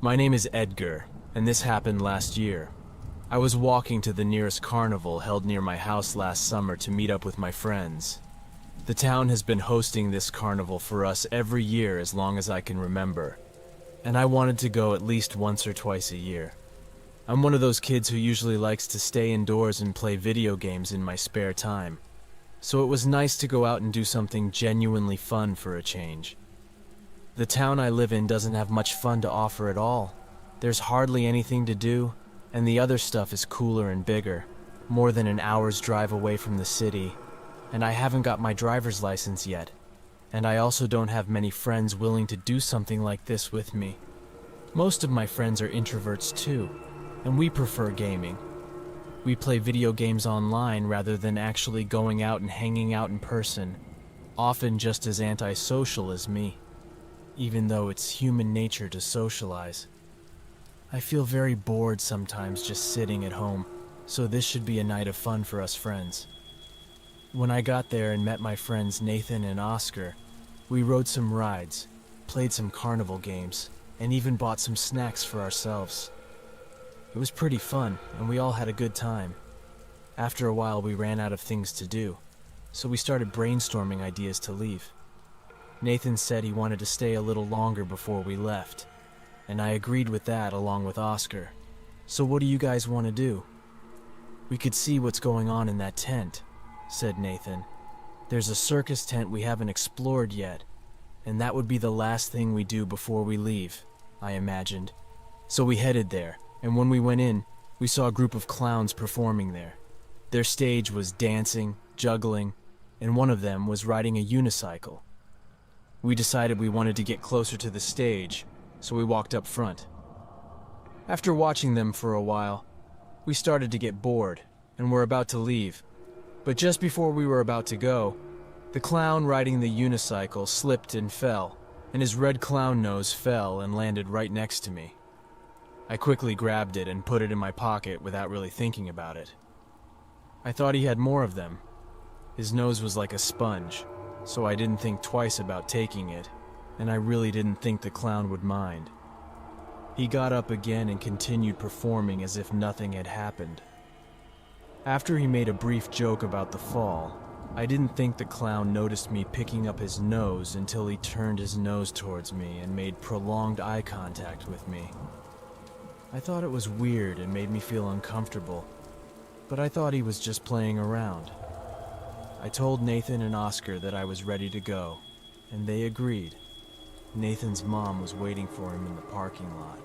My name is Edgar, and this happened last year. I was walking to the nearest carnival held near my house last summer to meet up with my friends. The town has been hosting this carnival for us every year as long as I can remember, and I wanted to go at least once or twice a year. I'm one of those kids who usually likes to stay indoors and play video games in my spare time, so it was nice to go out and do something genuinely fun for a change. The town I live in doesn't have much fun to offer at all. There's hardly anything to do, and the other stuff is cooler and bigger, more than an hour's drive away from the city, and I haven't got my driver's license yet, and I also don't have many friends willing to do something like this with me. Most of my friends are introverts too, and we prefer gaming. We play video games online rather than actually going out and hanging out in person, often just as antisocial as me, even though it's human nature to socialize. I feel very bored sometimes just sitting at home, so this should be a night of fun for us friends. When I got there and met my friends Nathan and Oscar, we rode some rides, played some carnival games, and even bought some snacks for ourselves. It was pretty fun, and we all had a good time. After a while, we ran out of things to do, so we started brainstorming ideas to leave. Nathan said he wanted to stay a little longer before we left, and I agreed with that along with Oscar. So what do you guys want to do? We could see what's going on in that tent, said Nathan. There's a circus tent we haven't explored yet, and that would be the last thing we do before we leave, I imagined. So we headed there, and when we went in, we saw a group of clowns performing there. Their stage was dancing, juggling, and one of them was riding a unicycle. We decided we wanted to get closer to the stage, so we walked up front. After watching them for a while, we started to get bored, and were about to leave. But just before we were about to go, the clown riding the unicycle slipped and fell, and his red clown nose fell and landed right next to me. I quickly grabbed it and put it in my pocket without really thinking about it. I thought he had more of them. His nose was like a sponge, so I didn't think twice about taking it, and I really didn't think the clown would mind. He got up again and continued performing as if nothing had happened. After he made a brief joke about the fall, I didn't think the clown noticed me picking up his nose until he turned his nose towards me and made prolonged eye contact with me. I thought it was weird and made me feel uncomfortable, but I thought he was just playing around. I told Nathan and Oscar that I was ready to go, and they agreed. Nathan's mom was waiting for him in the parking lot,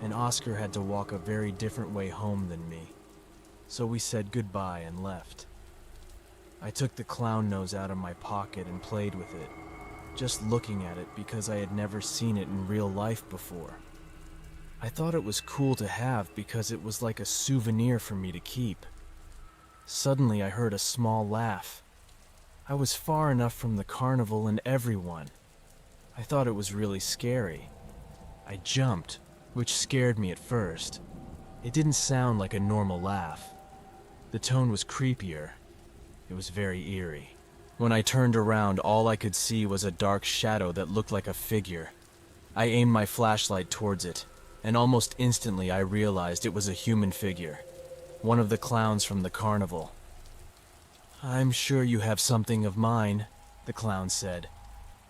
and Oscar had to walk a very different way home than me, so we said goodbye and left. I took the clown nose out of my pocket and played with it, just looking at it because I had never seen it in real life before. I thought it was cool to have because it was like a souvenir for me to keep. Suddenly I heard a small laugh. I was far enough from the carnival and everyone. I thought it was really scary. I jumped, which scared me at first. It didn't sound like a normal laugh. The tone was creepier. It was very eerie. When I turned around, all I could see was a dark shadow that looked like a figure. I aimed my flashlight towards it, and almost instantly I realized it was a human figure. One of the clowns from the carnival. "I'm sure you have something of mine," the clown said.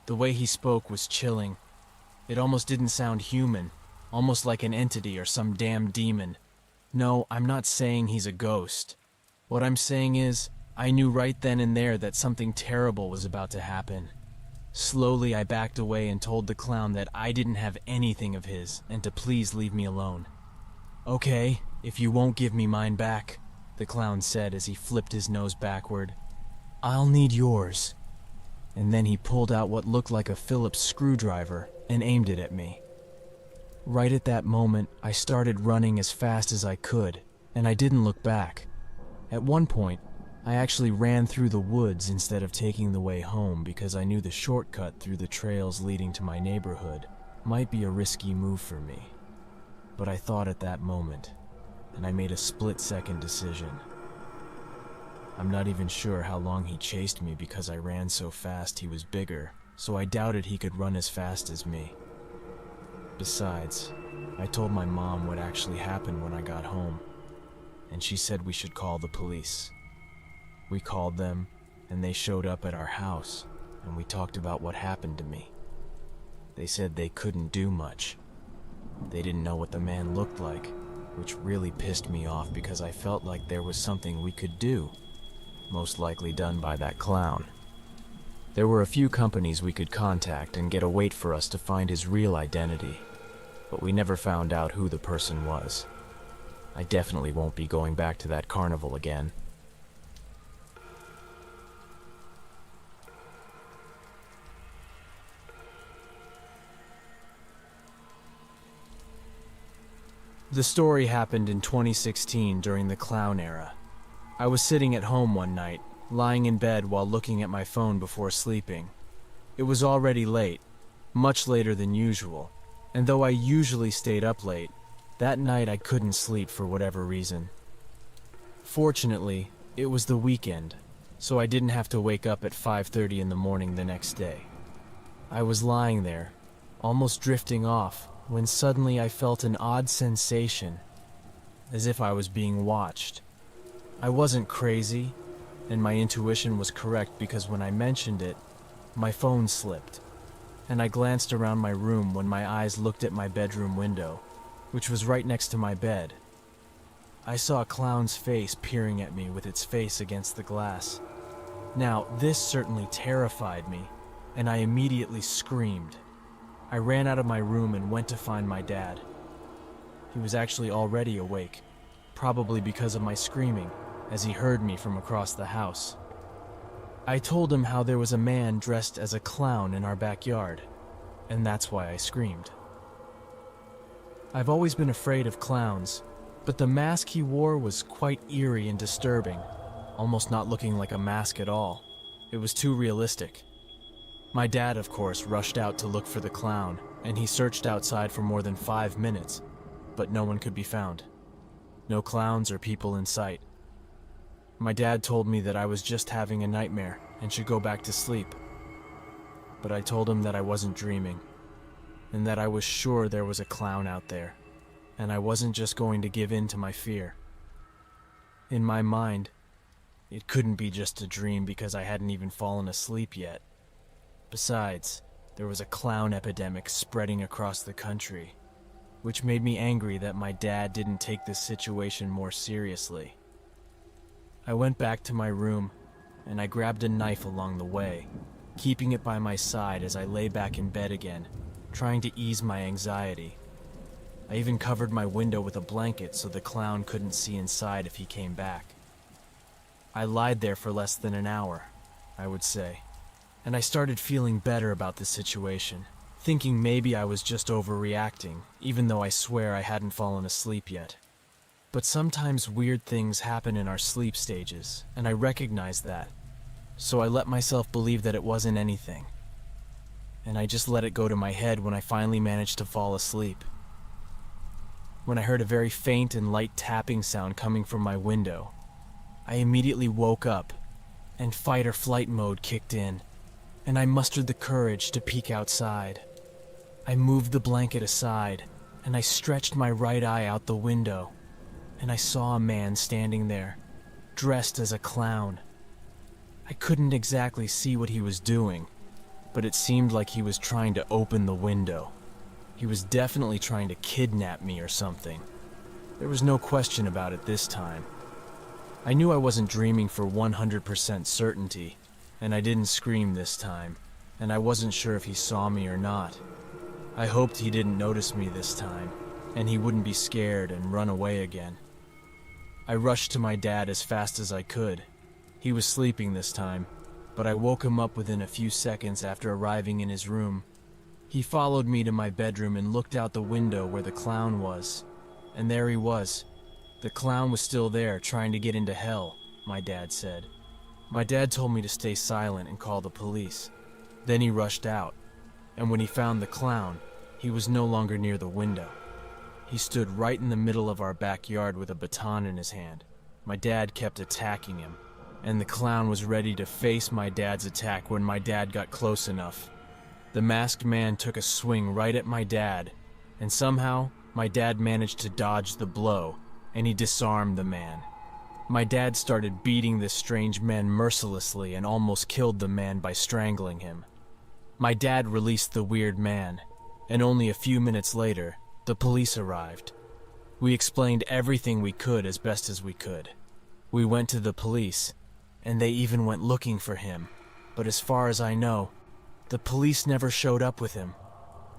The way he spoke was chilling. It almost didn't sound human, almost like an entity or some damn demon. No, I'm not saying he's a ghost. What I'm saying is, I knew right then and there that something terrible was about to happen. Slowly I backed away and told the clown that I didn't have anything of his and to please leave me alone. "Okay, if you won't give me mine back," the clown said as he flipped his nose backward, "I'll need yours." And then he pulled out what looked like a Phillips screwdriver and aimed it at me. Right at that moment, I started running as fast as I could, and I didn't look back. At one point, I actually ran through the woods instead of taking the way home because I knew the shortcut through the trails leading to my neighborhood might be a risky move for me. But I thought at that moment, and I made a split-second decision. I'm not even sure how long he chased me because I ran so fast he was bigger, so I doubted he could run as fast as me. Besides, I told my mom what actually happened when I got home, and she said we should call the police. We called them, and they showed up at our house, and we talked about what happened to me. They said they couldn't do much. They didn't know what the man looked like, which really pissed me off because I felt like there was something we could do, most likely done by that clown. There were a few companies we could contact and get a wait for us to find his real identity, but we never found out who the person was. I definitely won't be going back to that carnival again. The story happened in 2016 during the clown era. I was sitting at home one night, lying in bed while looking at my phone before sleeping. It was already late, much later than usual, and though I usually stayed up late, that night I couldn't sleep for whatever reason. Fortunately, it was the weekend, so I didn't have to wake up at 5:30 in the morning the next day. I was lying there, almost drifting off, when suddenly I felt an odd sensation, as if I was being watched. I wasn't crazy, and my intuition was correct because when I mentioned it, my phone slipped, and I glanced around my room when my eyes looked at my bedroom window, which was right next to my bed. I saw a clown's face peering at me with its face against the glass. Now, this certainly terrified me, and I immediately screamed. I ran out of my room and went to find my dad. He was actually already awake, probably because of my screaming, as he heard me from across the house. I told him how there was a man dressed as a clown in our backyard, and that's why I screamed. I've always been afraid of clowns, but the mask he wore was quite eerie and disturbing, almost not looking like a mask at all. It was too realistic. My dad, of course, rushed out to look for the clown, and he searched outside for more than 5 minutes, but no one could be found. No clowns or people in sight. My dad told me that I was just having a nightmare and should go back to sleep. But I told him that I wasn't dreaming, and that I was sure there was a clown out there, and I wasn't just going to give in to my fear. In my mind, it couldn't be just a dream because I hadn't even fallen asleep yet. Besides, there was a clown epidemic spreading across the country, which made me angry that my dad didn't take this situation more seriously. I went back to my room, and I grabbed a knife along the way, keeping it by my side as I lay back in bed again, trying to ease my anxiety. I even covered my window with a blanket so the clown couldn't see inside if he came back. I lied there for less than an hour, I would say, and I started feeling better about the situation, thinking maybe I was just overreacting, even though I swear I hadn't fallen asleep yet. But sometimes weird things happen in our sleep stages, and I recognized that, so I let myself believe that it wasn't anything. And I just let it go to my head when I finally managed to fall asleep. When I heard a very faint and light tapping sound coming from my window, I immediately woke up, and fight or flight mode kicked in, and I mustered the courage to peek outside. I moved the blanket aside, and I stretched my right eye out the window, and I saw a man standing there, dressed as a clown. I couldn't exactly see what he was doing, but it seemed like he was trying to open the window. He was definitely trying to kidnap me or something. There was no question about it this time. I knew I wasn't dreaming for 100% certainty, and I didn't scream this time, and I wasn't sure if he saw me or not. I hoped he didn't notice me this time, and he wouldn't be scared and run away again. I rushed to my dad as fast as I could. He was sleeping this time, but I woke him up within a few seconds after arriving in his room. He followed me to my bedroom and looked out the window where the clown was, and there he was. The clown was still there, trying to get into hell, my dad said. My dad told me to stay silent and call the police. Then he rushed out, and when he found the clown, he was no longer near the window. He stood right in the middle of our backyard with a baton in his hand. My dad kept attacking him, and the clown was ready to face my dad's attack when my dad got close enough. The masked man took a swing right at my dad, and somehow, My dad managed to dodge the blow, and he disarmed the man. My dad started beating this strange man mercilessly and almost killed the man by strangling him. My dad released the weird man, and only a few minutes later, the police arrived. We explained everything we could as best as we could. We went to the police, and they even went looking for him, but as far as I know, the police never showed up with him.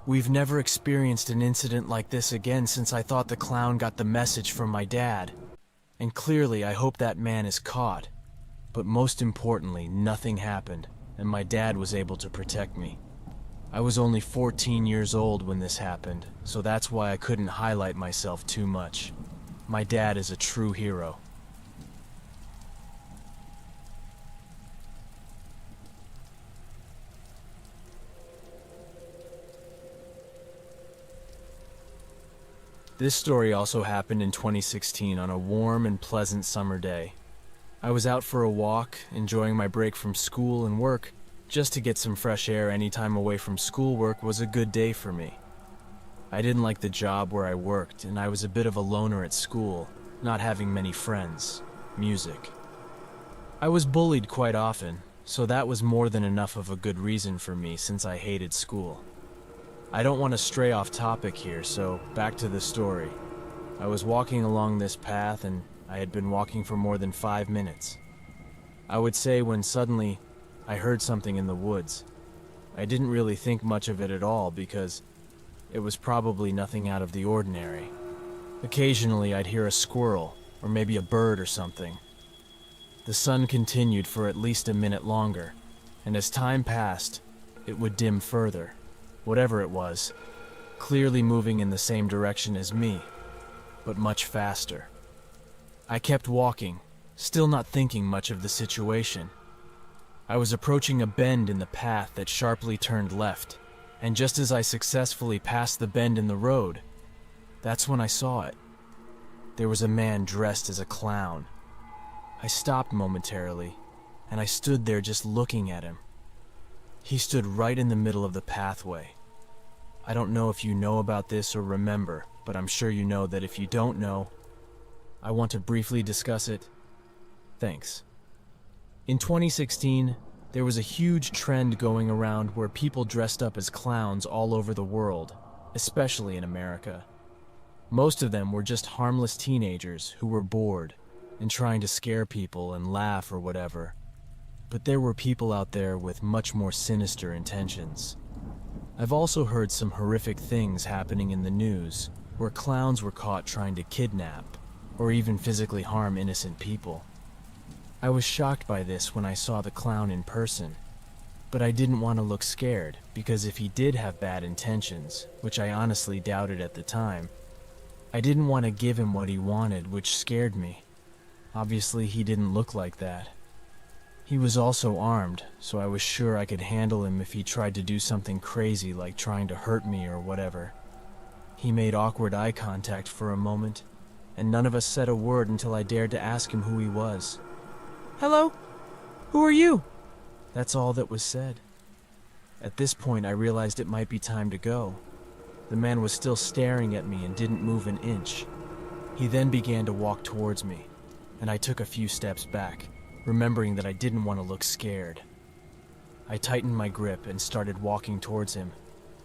We've never experienced an incident like this again since I thought the clown got the message from my dad. And clearly I hope that man is caught. But most importantly, nothing happened, and my dad was able to protect me. I was only 14 years old when this happened, so that's why I couldn't highlight myself too much. My dad is a true hero. This story also happened in 2016 on a warm and pleasant summer day. I was out for a walk, enjoying my break from school and work. Just to get some fresh air any time away from schoolwork was a good day for me. I didn't like the job where I worked, and I was a bit of a loner at school, not having many friends. Music. I was bullied quite often, so that was more than enough of a good reason for me since I hated school. I don't want to stray off topic here, so back to the story. I was walking along this path, and I had been walking for more than 5 minutes. I would say when suddenly I heard something in the woods. I didn't really think much of it at all because it was probably nothing out of the ordinary. Occasionally I'd hear a squirrel, or maybe a bird or something. The sun continued for at least a minute longer, and as time passed, it would dim further. Whatever it was, clearly moving in the same direction as me, but much faster. I kept walking, still not thinking much of the situation. I was approaching a bend in the path that sharply turned left, and just as I successfully passed the bend in the road, that's when I saw it. There was a man dressed as a clown. I stopped momentarily, and I stood there just looking at him. He stood right in the middle of the pathway. I don't know if you know about this or remember, but I'm sure you know that if you don't know, I want to briefly discuss it. Thanks. In 2016, there was a huge trend going around where people dressed up as clowns all over the world, especially in America. Most of them were just harmless teenagers who were bored and trying to scare people and laugh or whatever. But there were people out there with much more sinister intentions. I've also heard some horrific things happening in the news, where clowns were caught trying to kidnap, or even physically harm innocent people. I was shocked by this when I saw the clown in person, but I didn't want to look scared, because if he did have bad intentions, which I honestly doubted at the time, I didn't want to give him what he wanted, which scared me. Obviously, he didn't look like that. He was also armed, so I was sure I could handle him if he tried to do something crazy like trying to hurt me or whatever. He made awkward eye contact for a moment, and none of us said a word until I dared to ask him who he was. "Hello? Who are you?" That's all that was said. At this point, I realized it might be time to go. The man was still staring at me and didn't move an inch. He then began to walk towards me, and I took a few steps back, remembering that I didn't want to look scared. I tightened my grip and started walking towards him,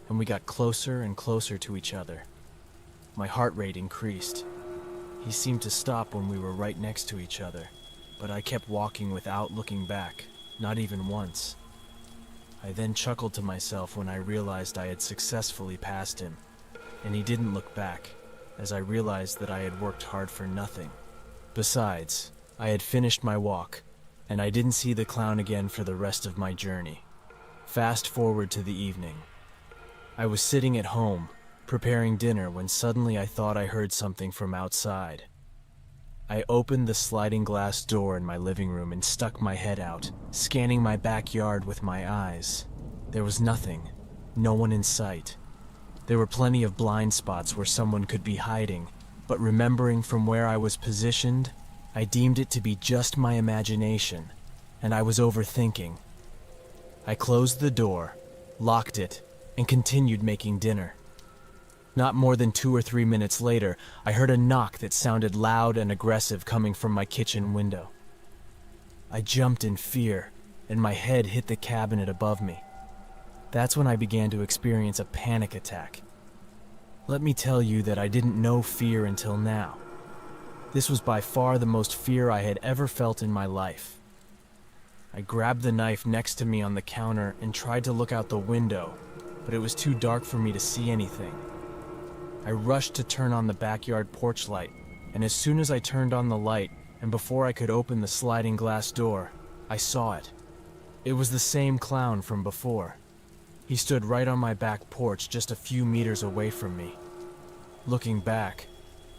and we got closer and closer to each other. My heart rate increased. He seemed to stop when we were right next to each other, but I kept walking without looking back, not even once. I then chuckled to myself when I realized I had successfully passed him, and he didn't look back, as I realized that I had worked hard for nothing. Besides, I had finished my walk, and I didn't see the clown again for the rest of my journey. Fast forward to the evening. I was sitting at home, preparing dinner, when suddenly I thought I heard something from outside. I opened the sliding glass door in my living room and stuck my head out, scanning my backyard with my eyes. There was nothing, no one in sight. There were plenty of blind spots where someone could be hiding, but remembering from where I was positioned, I deemed it to be just my imagination, and I was overthinking. I closed the door, locked it, and continued making dinner. Not more than 2 or 3 minutes later, I heard a knock that sounded loud and aggressive coming from my kitchen window. I jumped in fear, and my head hit the cabinet above me. That's when I began to experience a panic attack. Let me tell you that I didn't know fear until now. This was by far the most fear I had ever felt in my life. I grabbed the knife next to me on the counter and tried to look out the window, but it was too dark for me to see anything. I rushed to turn on the backyard porch light, and as soon as I turned on the light, and before I could open the sliding glass door, I saw it. It was the same clown from before. He stood right on my back porch just a few meters away from me. Looking back,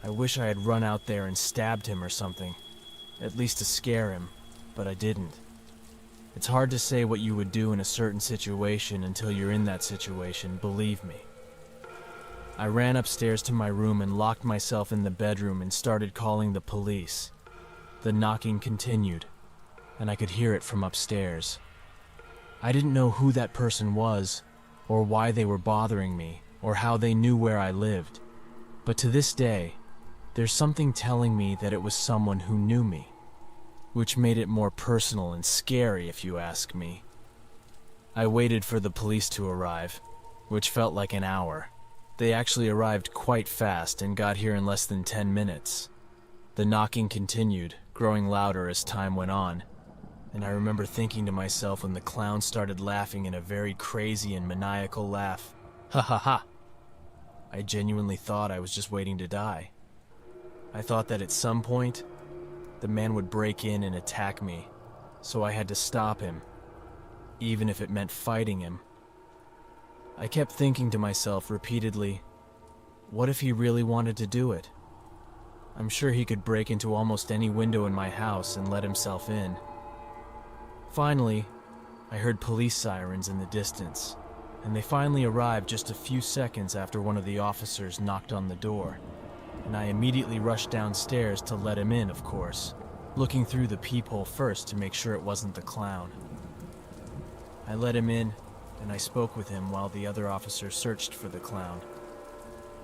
I wish I had run out there and stabbed him or something, at least to scare him, but I didn't. It's hard to say what you would do in a certain situation until you're in that situation, believe me. I ran upstairs to my room and locked myself in the bedroom and started calling the police. The knocking continued, and I could hear it from upstairs. I didn't know who that person was, or why they were bothering me, or how they knew where I lived. But to this day, there's something telling me that it was someone who knew me, which made it more personal and scary if you ask me. I waited for the police to arrive, which felt like an hour. They actually arrived quite fast and got here in less than 10 minutes. The knocking continued, growing louder as time went on, and I remember thinking to myself when the clown started laughing in a very crazy and maniacal laugh, "Ha ha ha." I genuinely thought I was just waiting to die. I thought that at some point, the man would break in and attack me, so I had to stop him, even if it meant fighting him. I kept thinking to myself repeatedly, what if he really wanted to do it? I'm sure he could break into almost any window in my house and let himself in. Finally, I heard police sirens in the distance, and they finally arrived just a few seconds after one of the officers knocked on the door, and I immediately rushed downstairs to let him in, of course, looking through the peephole first to make sure it wasn't the clown. I let him in, and I spoke with him while the other officer searched for the clown.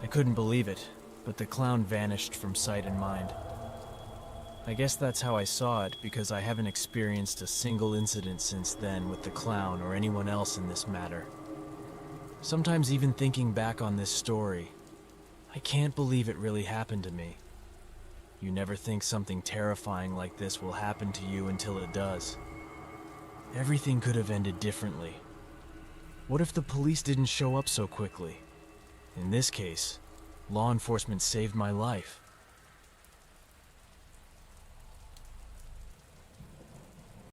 I couldn't believe it, but the clown vanished from sight and mind. I guess that's how I saw it, because I haven't experienced a single incident since then with the clown or anyone else in this matter. Sometimes even thinking back on this story, I can't believe it really happened to me. You never think something terrifying like this will happen to you until it does. Everything could have ended differently. What if the police didn't show up so quickly? In this case, law enforcement saved my life.